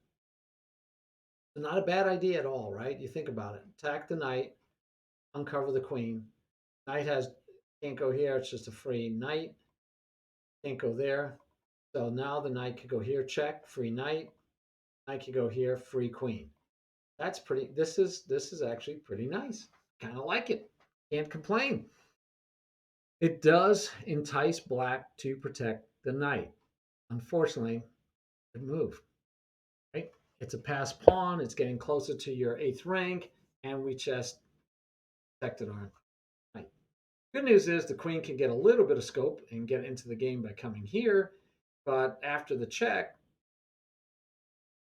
So not a bad idea at all, right? You think about it. Attack the knight, uncover the queen. Knight can't go here. It's just a free knight. Can't go there. So now the knight could go here, check, free knight. Knight could go here, free queen. That's pretty. This is actually pretty nice. Kind of like it. Can't complain. It does entice black to protect the knight. Unfortunately, good move, right? It's a pass pawn. It's getting closer to your 8th rank, and we just protected our knight. Good news is the queen can get a little bit of scope and get into the game by coming here, but after the check,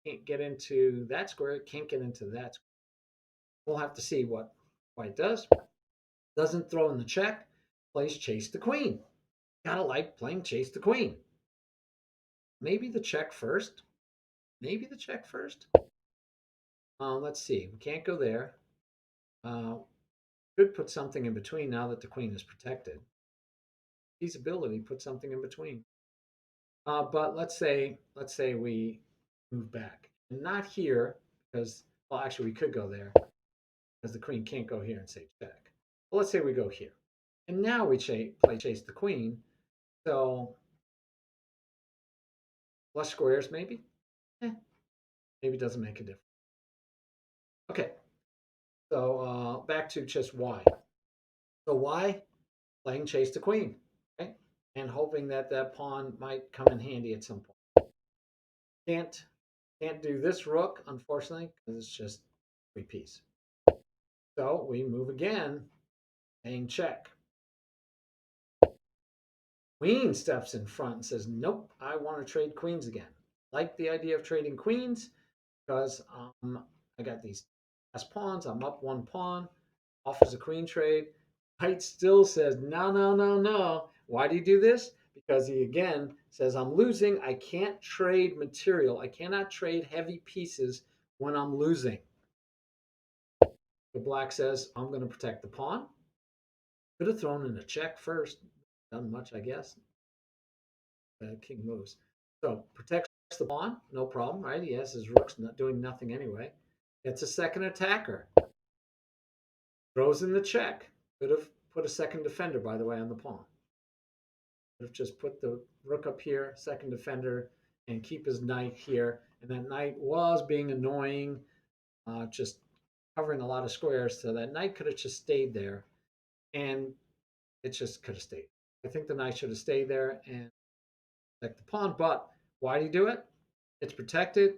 can't get into that square, can't get into that square. We'll have to see what white does. Doesn't throw in the check, plays chase the queen. Gotta like playing chase the queen. Maybe the check first. Maybe the check first. Let's see. We can't go there. Could put something in between now that the queen is protected. Feasibility, put something in between. But let's say we move back. Not here because, well, actually we could go there because the queen can't go here and say check. Well, let's say we go here. And now we play chase the queen. So flush squares maybe? Maybe it doesn't make a difference. Okay, so back to just why. So why playing chase the queen, right? And hoping that that pawn might come in handy at some point. Can't can't do this rook, unfortunately, because it's just free piece. So we move again, playing check. Queen steps in front and says, nope, I want to trade queens again. Like the idea of trading queens because I got these last pawns. I'm up one pawn, offers a queen trade. White still says, no, no, no, no. Why do you do this? Because he again says, I'm losing. I can't trade material. I cannot trade heavy pieces when I'm losing. The black says, I'm going to protect the pawn. Could have thrown in a check first. Done much, I guess. King moves. So protects the pawn, no problem, right? He has his rooks not doing nothing anyway. Gets a second attacker. Throws in the check. Could have put a second defender, by the way, on the pawn. Could have just put the rook up here, second defender, and keep his knight here. And that knight was being annoying, just covering a lot of squares. So that knight could have just stayed there, and it just could have stayed. I think the knight should have stayed there and protect the pawn. But why do you do it? It's protected.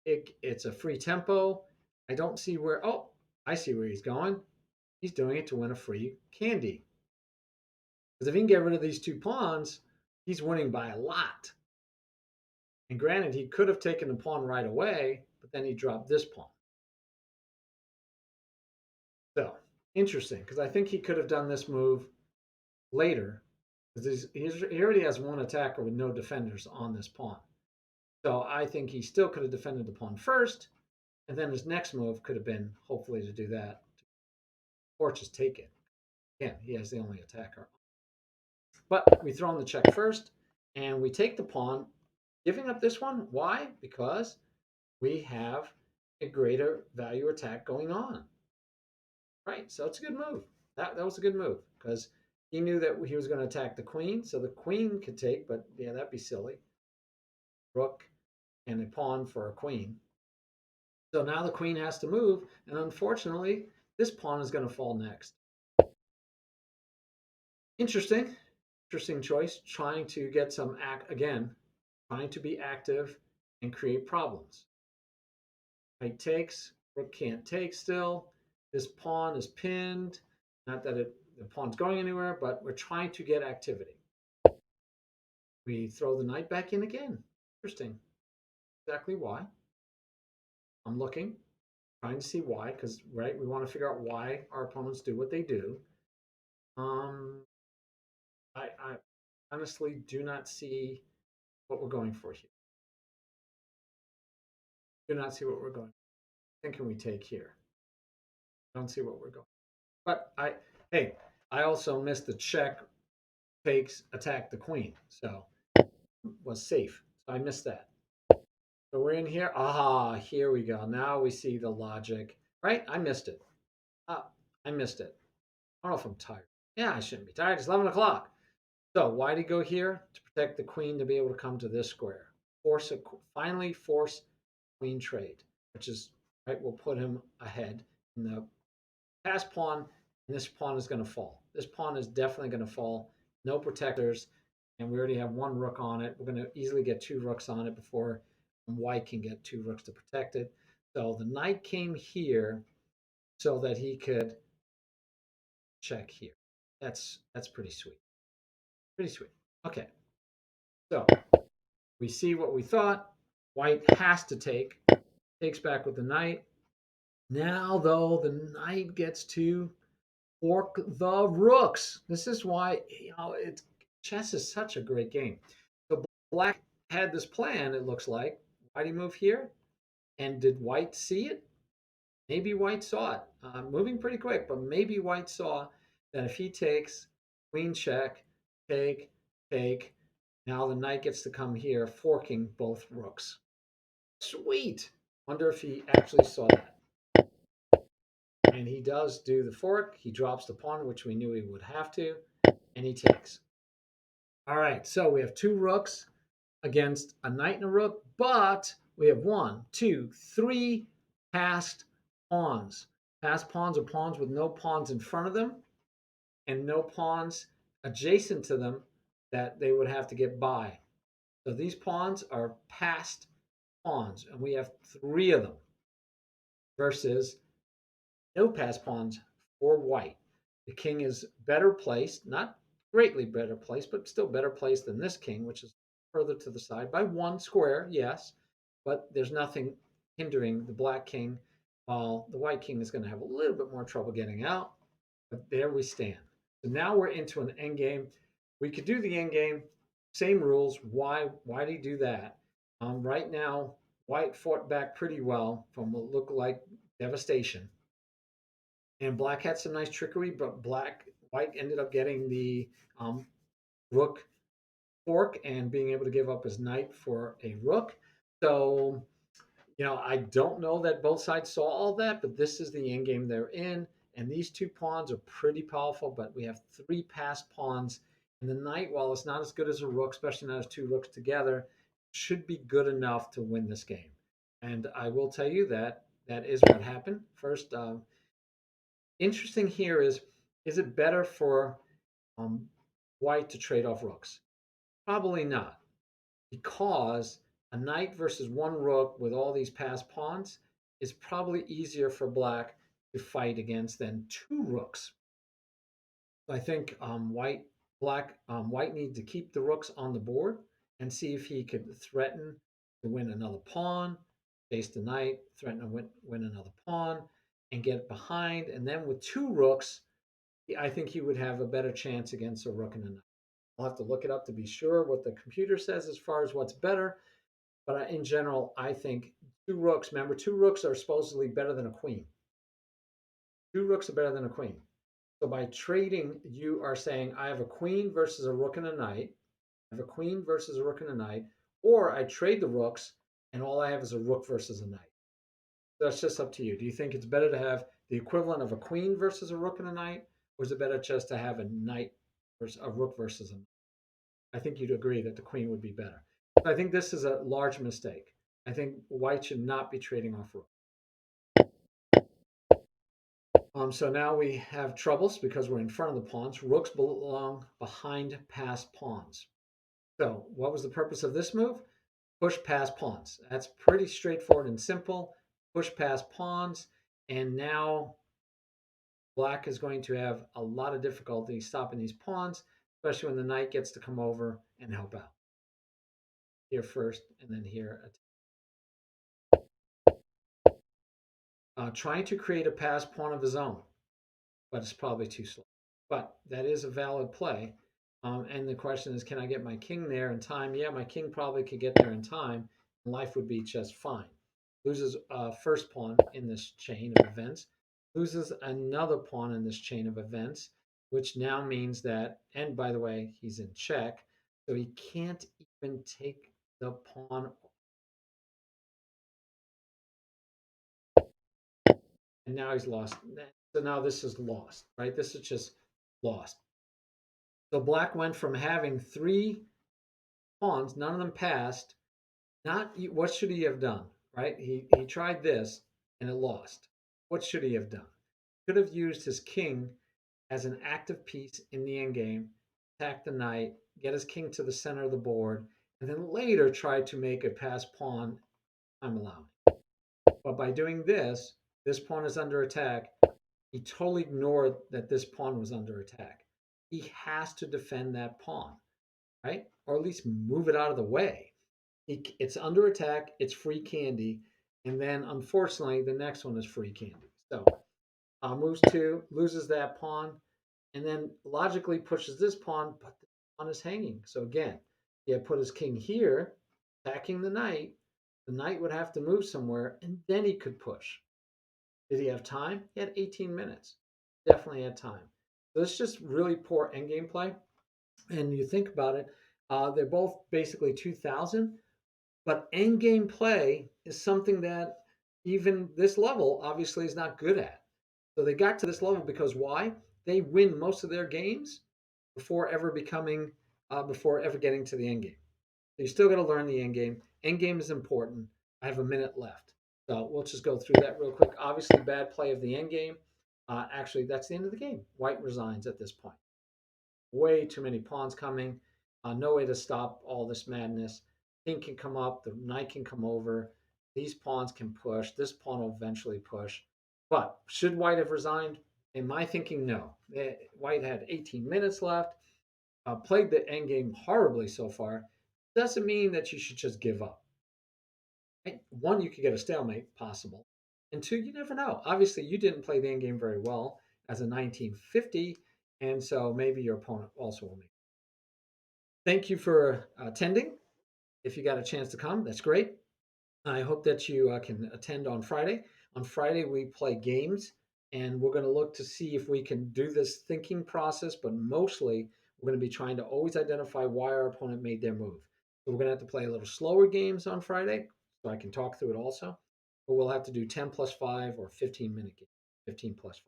It's a free tempo. I don't see where. Oh, I see where he's going. He's doing it to win a free candy. Because if he can get rid of these two pawns, he's winning by a lot. And granted, he could have taken the pawn right away, but then he dropped this pawn. So interesting, because I think he could have done this move later, because he already has one attacker with no defenders on this pawn. So I think he still could have defended the pawn first, and then his next move could have been hopefully to do that, or just take it. Again, he has the only attacker. But we throw in the check first, and we take the pawn, giving up this one. Why? Because we have a greater value attack going on. Right, so it's a good move. That was a good move because he knew that he was going to attack the queen, so the queen could take, but yeah, that'd be silly. Rook and a pawn for a queen. So now the queen has to move, and unfortunately, this pawn is going to fall next. Interesting, interesting choice. Trying to get some again, trying to be active and create problems. Knight takes, rook can't take still. This pawn is pinned. Not that the pawn's going anywhere, but we're trying to get activity. We throw the knight back in again. Interesting. Exactly why. I'm looking, trying to see why, because right, we want to figure out why our opponents do what they do. Um, I honestly do not see what we're going for here. Do not see what we're going. Thinking we take here. Don't see what we're going. But hey, I also missed the check takes attack the queen, so was safe. So I missed that. So we're in here. Ah, here we go. Now we see the logic. Right? I missed it. Ah, I missed it. I don't know if I'm tired. Yeah, I shouldn't be tired. It's 11 o'clock. So why did he go here? To protect the queen to be able to come to this square. Finally force queen trade, which is right. We'll put him ahead in the pass pawn, and this pawn is going to fall. This pawn is definitely going to fall. No protectors, and we already have one rook on it. We're going to easily get two rooks on it before white can get two rooks to protect it. So the knight came here so that he could check here. That's pretty sweet. Pretty sweet. Okay. So we see what we thought. White has to take. Takes back with the knight. Now, though, the knight gets to fork the rooks. This is why chess is such a great game. So black had this plan, it looks like. Why did he move here? And did white see it? Maybe white saw it. Moving pretty quick, but maybe white saw that if he takes queen check, take, take, now the knight gets to come here, forking both rooks. Sweet. Wonder if he actually saw that. And he does do the fork. He drops the pawn, which we knew he would have to, and he takes. All right, so we have two rooks against a knight and a rook, but we have 1, 2, 3 passed pawns. Pass pawns are pawns with no pawns in front of them and no pawns adjacent to them that they would have to get by. So these pawns are passed pawns, and we have three of them versus no pass pawns for white. The king is better placed, not greatly better placed, but still better placed than this king, which is further to the side by one square, yes, but there's nothing hindering the black king, while the white king is going to have a little bit more trouble getting out. But there we stand. So now we're into an end game. We could do the end game, same rules. Why do you do that? Right now, white fought back pretty well from what looked like devastation. And black had some nice trickery, but white ended up getting the um, rook fork and being able to give up his knight for a rook. So, I don't know that both sides saw all that, but this is the end game they're in. And these two pawns are pretty powerful, but we have three passed pawns. And the knight, while it's not as good as a rook, especially not as two rooks together, should be good enough to win this game. And I will tell you that that is what happened. First, interesting here is it better for um, white to trade off rooks? Probably not, because a knight versus one rook with all these passed pawns is probably easier for black to fight against than two rooks. I think white needs to keep the rooks on the board and see if he could threaten to win another pawn, chase the knight, threaten to win another pawn, and get behind. And then with two rooks, I think he would have a better chance against a rook and a knight. I'll have to look it up to be sure what the computer says as far as what's better. But in general, I think two rooks. Remember, two rooks are supposedly better than a queen. Two rooks are better than a queen. So by trading, you are saying I have a queen versus a rook and a knight. I have a queen versus a rook and a knight, or I trade the rooks and all I have is a rook versus a knight. That's just up to you. Do you think it's better to have the equivalent of a queen versus a rook and a knight, or is it better just to have a knight versus a rook versus a knight? I think you'd agree that the queen would be better. So I think this is a large mistake. I think white should not be trading off rook. So now we have troubles because we're in front of the pawns. Rooks belong behind passed pawns. So what was the purpose of this move? Push past pawns. That's pretty straightforward and simple. Push past pawns. And now black is going to have a lot of difficulty stopping these pawns, especially when the knight gets to come over and help out. Here first, and then here. Trying to create a pass pawn of his own, but it's probably too slow. But that is a valid play. And the question is, can I get my king there in time? Yeah, my king probably could get there in time, and life would be just fine. Loses first pawn in this chain of events, loses another pawn in this chain of events, which now means that, and by the way, he's in check, so he can't even take the pawn. And now he's lost. So now this is lost, right? This is just lost. So black went from having three pawns, none of them passed. Not what should he have done, right? He tried this and it lost. What should he have done? Could have used his king as an active piece in the endgame, attack the knight, get his king to the center of the board, and then later try to make a pass pawn time allowing. But by doing this pawn is under attack. He totally ignored that this pawn was under attack. He has to defend that pawn, right? Or at least move it out of the way. It's under attack, it's free candy, and then unfortunately the next one is free candy. So moves two, loses that pawn, and then logically pushes this pawn, but the pawn is hanging. So again, he had put his king here, attacking the knight. The knight would have to move somewhere, and then he could push. Did he have time? He had 18 minutes. Definitely had time. So it's just really poor endgame play. And you think about it, they're both basically 2000, but endgame play is something that even this level obviously is not good at. So they got to this level because why? They win most of their games before ever before ever getting to the end game. So you still got to learn the end game. End game is important. I have a minute left. So we'll just go through that real quick. Obviously, bad play of the end game. Actually, that's the end of the game. White resigns at this point. Way too many pawns coming. No way to stop all this madness. King can come up. The knight can come over. These pawns can push. This pawn will eventually push. But should White have resigned? In my thinking, no. White had 18 minutes left. Played the endgame horribly so far. Doesn't mean that you should just give up. Right? One, you could get a stalemate, possible. And two, you never know. Obviously, you didn't play the endgame very well as a 1950, and so maybe your opponent also will make. Thank you for attending. If you got a chance to come, that's great. I hope that you can attend on Friday. On Friday, we play games, and we're going to look to see if we can do this thinking process, but mostly we're going to be trying to always identify why our opponent made their move. So we're going to have to play a little slower games on Friday, so I can talk through it also. But we'll have to do 10 plus 5 or 15-minute games, 15 plus 5.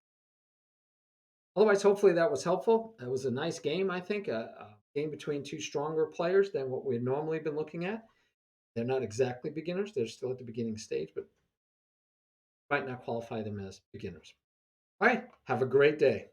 Otherwise, hopefully that was helpful. It was a nice game, I think, a game between two stronger players than what we've normally been looking at. They're not exactly beginners. They're still at the beginning stage, but might not qualify them as beginners. All right. Have a great day.